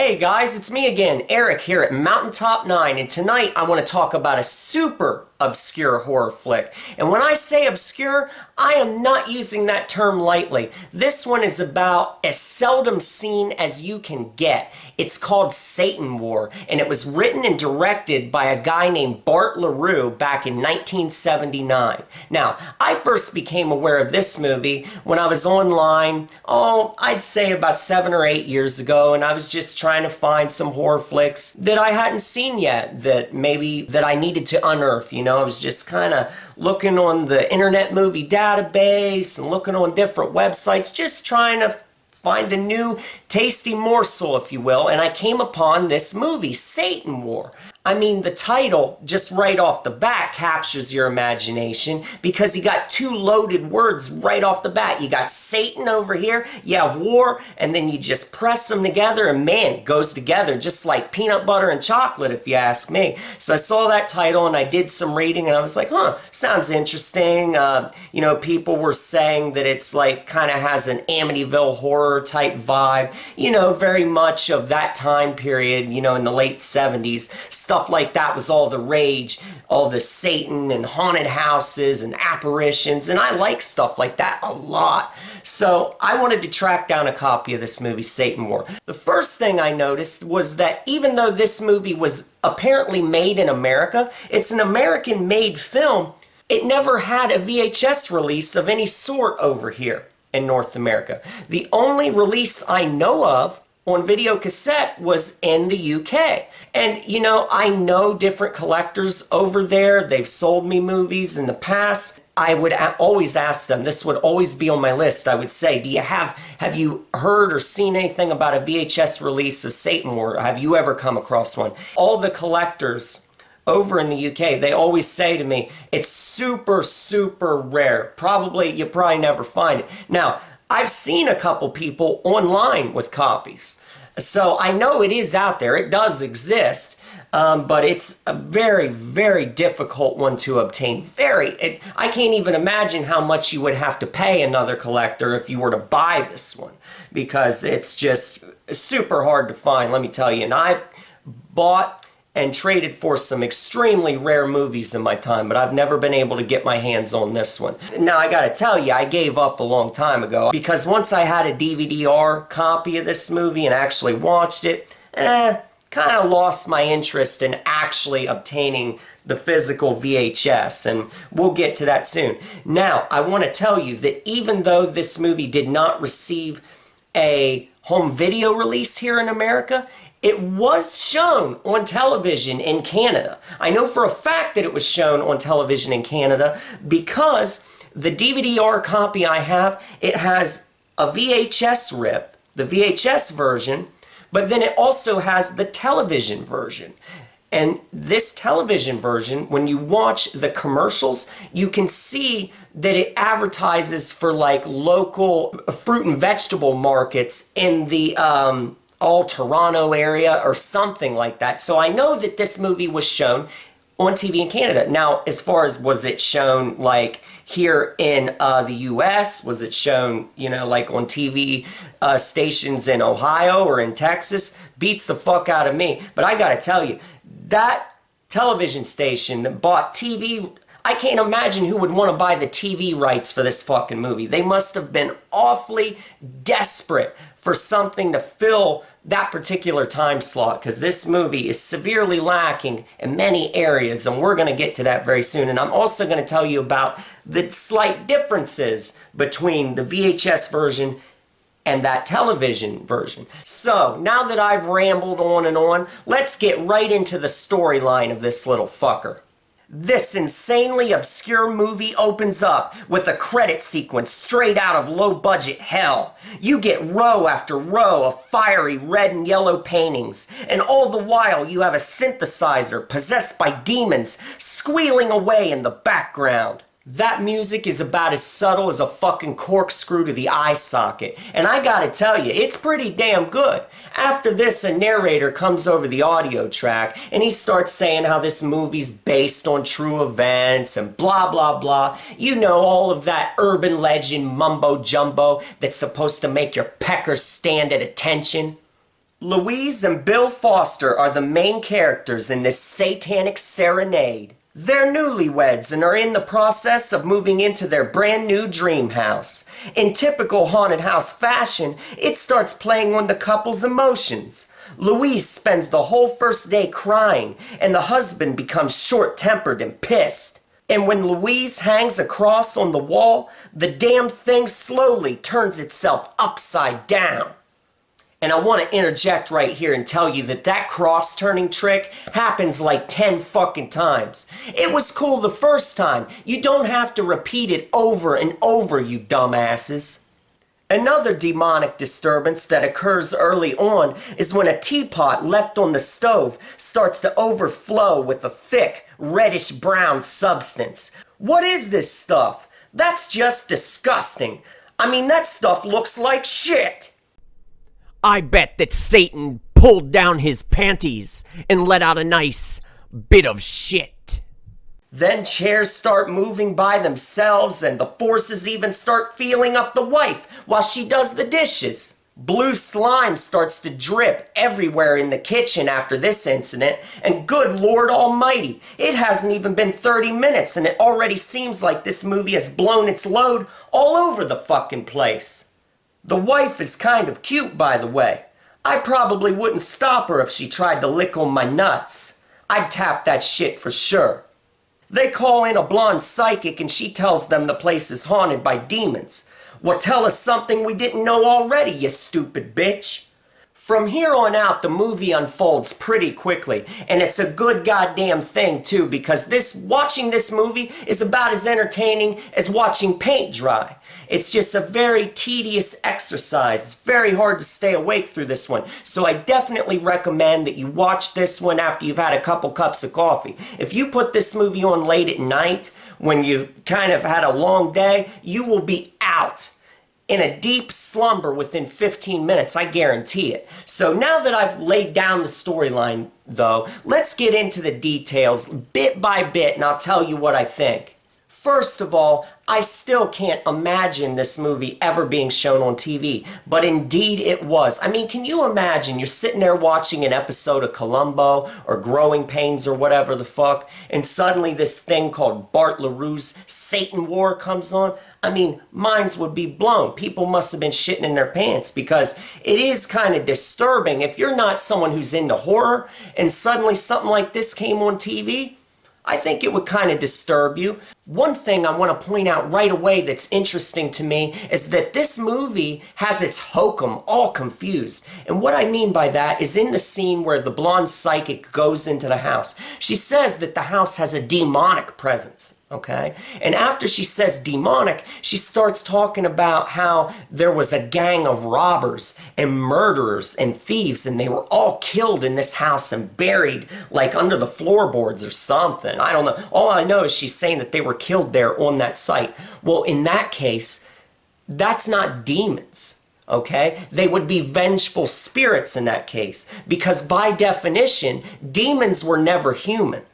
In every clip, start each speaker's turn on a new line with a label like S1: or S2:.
S1: Hey guys, it's me again, Eric here at Mountaintop 9, and tonight I want to talk about a super obscure horror flick. And when I say obscure, I am not using that term lightly. This one is about as seldom seen as you can get. It's called Satan War, and it was written and directed by a guy named Bart LaRue back in 1979. Now, I first became aware of this movie when I was online, I'd say about 7 or 8 years ago, and I was just trying to find some horror flicks that I hadn't seen yet that I needed to unearth. I was just kind of looking on the Internet Movie Database and looking on different websites, just trying to find a new tasty morsel, if you will, and I came upon this movie, Satan War. I mean, the title, just right off the bat, captures your imagination because you got two loaded words right off the bat. You got Satan over here, you have war, and then you just press them together, and man, it goes together just like peanut butter and chocolate, if you ask me. So I saw that title, and I did some reading, and I was like, sounds interesting. People were saying that it's like, kind of has an Amityville horror type vibe, very much of that time period, in the late 70s. Stuff like that was all the rage, all the Satan and haunted houses and apparitions, and I like stuff like that a lot. So I wanted to track down a copy of this movie, Satan War. The first thing I noticed was that even though this movie was apparently made in America, it's an American-made film, it never had a VHS release of any sort over here in North America. The only release I know of on video cassette was in the UK. And I know different collectors over there. They've sold me movies in the past. I would always ask them, this would always be on my list. I would say, have you heard or seen anything about a VHS release of Satan War? Have you ever come across one? All the collectors over in the UK, they always say to me, it's super, super rare. You probably never find it. Now, I've seen a couple people online with copies, so I know it is out there. It does exist, but it's a very, very difficult one to obtain. I can't even imagine how much you would have to pay another collector if you were to buy this one, because it's just super hard to find, let me tell you. And I've bought and traded for some extremely rare movies in my time, but I've never been able to get my hands on this one. Now, I gotta tell you, I gave up a long time ago, because once I had a DVD-R copy of this movie and actually watched it, kind of lost my interest in actually obtaining the physical VHS, and we'll get to that soon. Now, I want to tell you that even though this movie did not receive a home video release here in America, it was shown on television in Canada. I know for a fact that it was shown on television in Canada because the DVD-R copy I have, it has a VHS rip, the VHS version, but then it also has the television version. And this television version, when you watch the commercials, you can see that it advertises for like local fruit and vegetable markets in the Toronto area or something like that. So I know that this movie was shown on TV in Canada. Now, as far as was it shown like here in the US, was it shown, like on TV stations in Ohio or in Texas, beats the fuck out of me. But I gotta tell you, that television station that bought TV, I can't imagine who would want to buy the TV rights for this fucking movie. They must have been awfully desperate for something to fill that particular time slot, because this movie is severely lacking in many areas, and we're going to get to that very soon. And I'm also going to tell you about the slight differences between the VHS version and that television version. So, now that I've rambled on and on, let's get right into the storyline of this little fucker. This insanely obscure movie opens up with a credit sequence straight out of low-budget hell. You get row after row of fiery red and yellow paintings, and all the while you have a synthesizer possessed by demons squealing away in the background. That music is about as subtle as a fucking corkscrew to the eye socket, and I gotta tell you, it's pretty damn good. After this, a narrator comes over the audio track, and he starts saying how this movie's based on true events, and blah blah blah. You know, all of that urban legend mumbo jumbo that's supposed to make your peckers stand at attention. Louise and Bill Foster are the main characters in this satanic serenade. They're newlyweds and are in the process of moving into their brand new dream house. In typical haunted house fashion, it starts playing on the couple's emotions. Louise spends the whole first day crying, and the husband becomes short-tempered and pissed. And when Louise hangs a cross on the wall, the damn thing slowly turns itself upside down. And I want to interject right here and tell you that that cross-turning trick happens like 10 fucking times. It was cool the first time. You don't have to repeat it over and over, you dumbasses. Another demonic disturbance that occurs early on is when a teapot left on the stove starts to overflow with a thick, reddish-brown substance. What is this stuff? That's just disgusting. I mean, that stuff looks like shit.
S2: I bet that Satan pulled down his panties and let out a nice bit of shit.
S1: Then chairs start moving by themselves and the forces even start feeling up the wife while she does the dishes. Blue slime starts to drip everywhere in the kitchen after this incident, and good Lord Almighty, it hasn't even been 30 minutes and it already seems like this movie has blown its load all over the fucking place. The wife is kind of cute, by the way. I probably wouldn't stop her if she tried to lick on my nuts. I'd tap that shit for sure. They call in a blonde psychic and she tells them the place is haunted by demons. Well, tell us something we didn't know already, you stupid bitch. From here on out, the movie unfolds pretty quickly, and it's a good goddamn thing too, because watching this movie is about as entertaining as watching paint dry. It's just a very tedious exercise. It's very hard to stay awake through this one, so I definitely recommend that you watch this one after you've had a couple cups of coffee. If you put this movie on late at night, when you've kind of had a long day, you will be out in a deep slumber within 15 minutes, I guarantee it. So now that I've laid down the storyline, though, let's get into the details bit by bit, and I'll tell you what I think. First of all, I still can't imagine this movie ever being shown on TV, but indeed it was. I mean, can you imagine you're sitting there watching an episode of Columbo or Growing Pains or whatever the fuck, and suddenly this thing called Bart LaRue's Satan War comes on? I mean, minds would be blown. People must have been shitting in their pants, because it is kind of disturbing. If you're not someone who's into horror and suddenly something like this came on TV, I think it would kind of disturb you. One thing I want to point out right away that's interesting to me is that this movie has its hokum all confused. And what I mean by that is in the scene where the blonde psychic goes into the house, she says that the house has a demonic presence. Okay? And after she says demonic, she starts talking about how there was a gang of robbers and murderers and thieves, and they were all killed in this house and buried like under the floorboards or something. I don't know. All I know is she's saying that they were killed there on that site. Well, in that case, that's not demons. Okay? They would be vengeful spirits in that case, because by definition, demons were never human.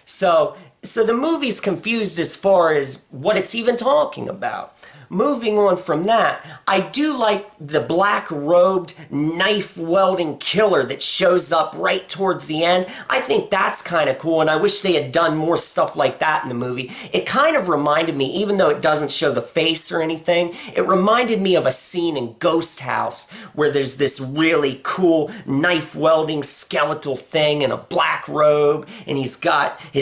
S1: So the movie's confused as far as what it's even talking about. Moving on from that, I do like the black-robed, knife-wielding killer that shows up right towards the end. I think that's kind of cool, and I wish they had done more stuff like that in the movie. It kind of reminded me, even though it doesn't show the face or anything, it reminded me of a scene in Ghost House where there's this really cool knife-wielding skeletal thing in a black robe, and his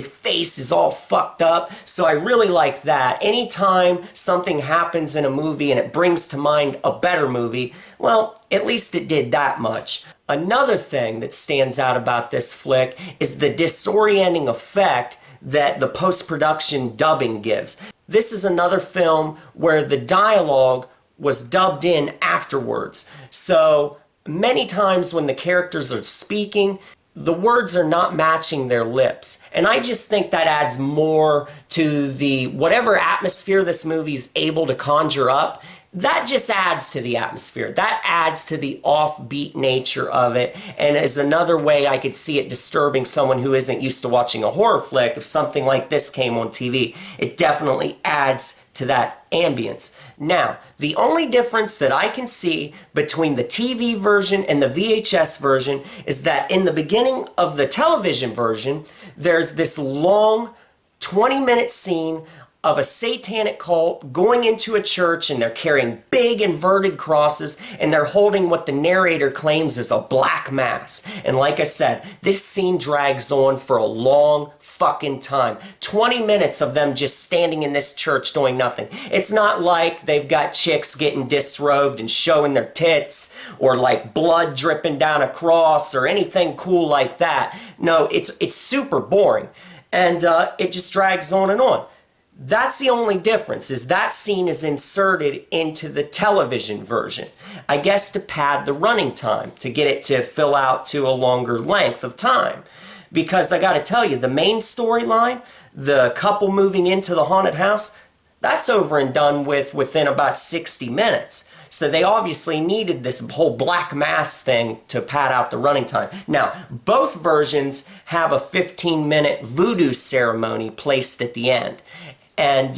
S1: face is all fucked up. So I really like that. Anytime something happens in a movie and it brings to mind a better movie, well, at least it did that much. Another thing that stands out about this flick is the disorienting effect that the post-production dubbing gives. This is another film where the dialogue was dubbed in afterwards. So many times when the characters are speaking, the words are not matching their lips. And I just think that adds more to the whatever atmosphere this movie is able to conjure up. That just adds to the atmosphere. That adds to the offbeat nature of it, and is another way I could see it disturbing someone who isn't used to watching a horror flick. If something like this came on TV, it definitely adds to that ambience. Now, the only difference that I can see between the TV version and the VHS version is that in the beginning of the television version, there's this long 20-minute scene of a satanic cult going into a church, and they're carrying big inverted crosses, and they're holding what the narrator claims is a black mass. And like I said, this scene drags on for a long fucking time. 20 minutes of them just standing in this church doing nothing. It's not like they've got chicks getting disrobed and showing their tits, or like blood dripping down a cross, or anything cool like that. No, it's super boring, and it just drags on and on. That's the only difference, is that scene is inserted into the television version. I guess to pad the running time, to get it to fill out to a longer length of time. Because I gotta tell you, the main storyline, the couple moving into the haunted house, that's over and done with within about 60 minutes. So they obviously needed this whole black mass thing to pad out the running time. Now, both versions have a 15-minute voodoo ceremony placed at the end. And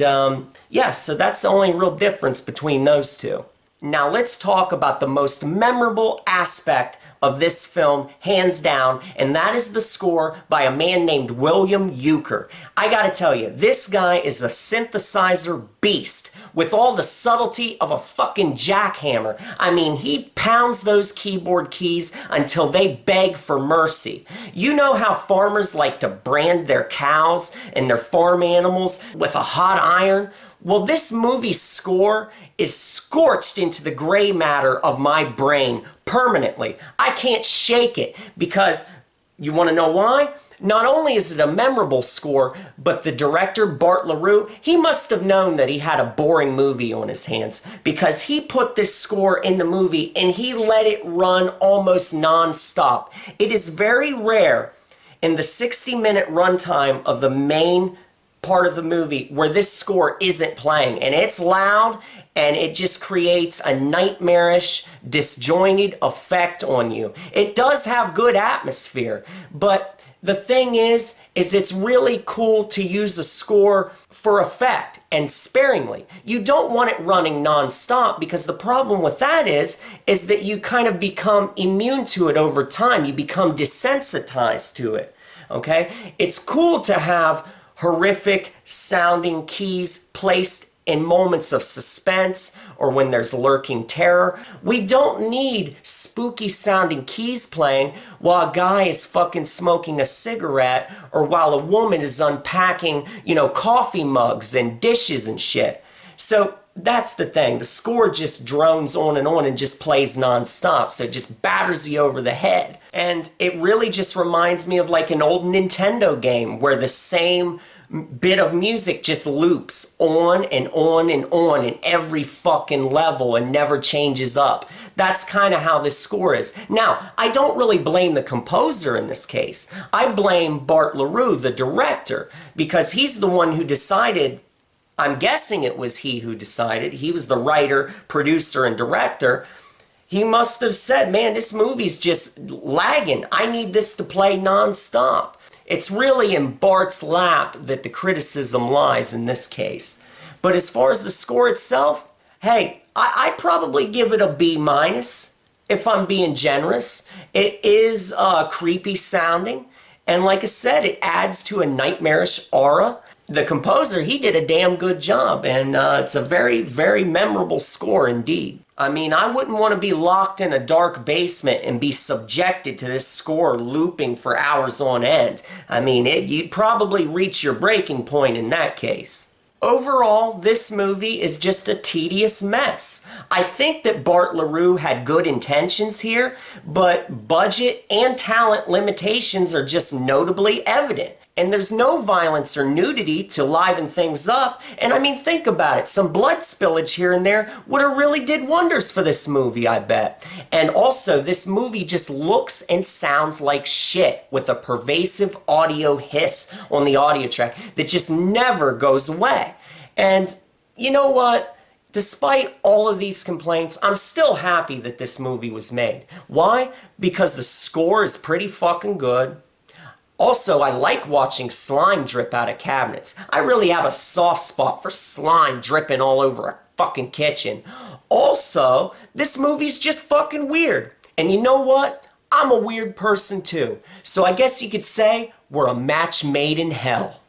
S1: yeah, so that's the only real difference between those two. Now let's talk about the most memorable aspect of this film, hands down, and that is the score by a man named William Euchre. I gotta tell you, this guy is a synthesizer beast with all the subtlety of a fucking jackhammer. I mean, he pounds those keyboard keys until they beg for mercy. You know how farmers like to brand their cows and their farm animals with a hot iron? Well, this movie's score is scorched into the gray matter of my brain permanently. I can't shake it because, you want to know why? Not only is it a memorable score, but the director, Bart LaRue, he must have known that he had a boring movie on his hands, because he put this score in the movie and he let it run almost non-stop. It is very rare in the 60-minute runtime of the main part of the movie where this score isn't playing, and it's loud, and it just creates a nightmarish, disjointed effect on you. It does have good atmosphere, but the thing is it's really cool to use a score for effect, and sparingly. You don't want it running non-stop, because the problem with that is that you kind of become immune to it over time. You become desensitized to it, okay? It's cool to have horrific sounding keys placed in moments of suspense or when there's lurking terror. We don't need spooky sounding keys playing while a guy is fucking smoking a cigarette, or while a woman is unpacking, coffee mugs and dishes and shit. So that's the thing. The score just drones on and just plays non-stop. So it just batters you over the head. And it really just reminds me of like an old Nintendo game where the same bit of music just loops on and on and on in every fucking level and never changes up. That's kind of how this score is. Now, I don't really blame the composer in this case. I blame Bart LaRue, the director, because he's the one who decided. I'm guessing it was he who decided. He was the writer, producer, and director. He must have said, man, this movie's just lagging. I need this to play non-stop. It's really in Bart's lap that the criticism lies in this case. But as far as the score itself, hey, I'd probably give it a B-, if I'm being generous. It is creepy sounding, and like I said, it adds to a nightmarish aura. The composer, he did a damn good job, and it's a very, very memorable score indeed. I mean, I wouldn't want to be locked in a dark basement and be subjected to this score looping for hours on end. I mean, you'd probably reach your breaking point in that case. Overall, this movie is just a tedious mess. I think that Bart LaRue had good intentions here, but budget and talent limitations are just notably evident. And there's no violence or nudity to liven things up. And I mean, think about it. Some blood spillage here and there would have really did wonders for this movie, I bet. And also, this movie just looks and sounds like shit with a pervasive audio hiss on the audio track that just never goes away. And you know what? Despite all of these complaints, I'm still happy that this movie was made. Why? Because the score is pretty fucking good. Also, I like watching slime drip out of cabinets. I really have a soft spot for slime dripping all over a fucking kitchen. Also, this movie's just fucking weird. And you know what? I'm a weird person too. So I guess you could say we're a match made in hell.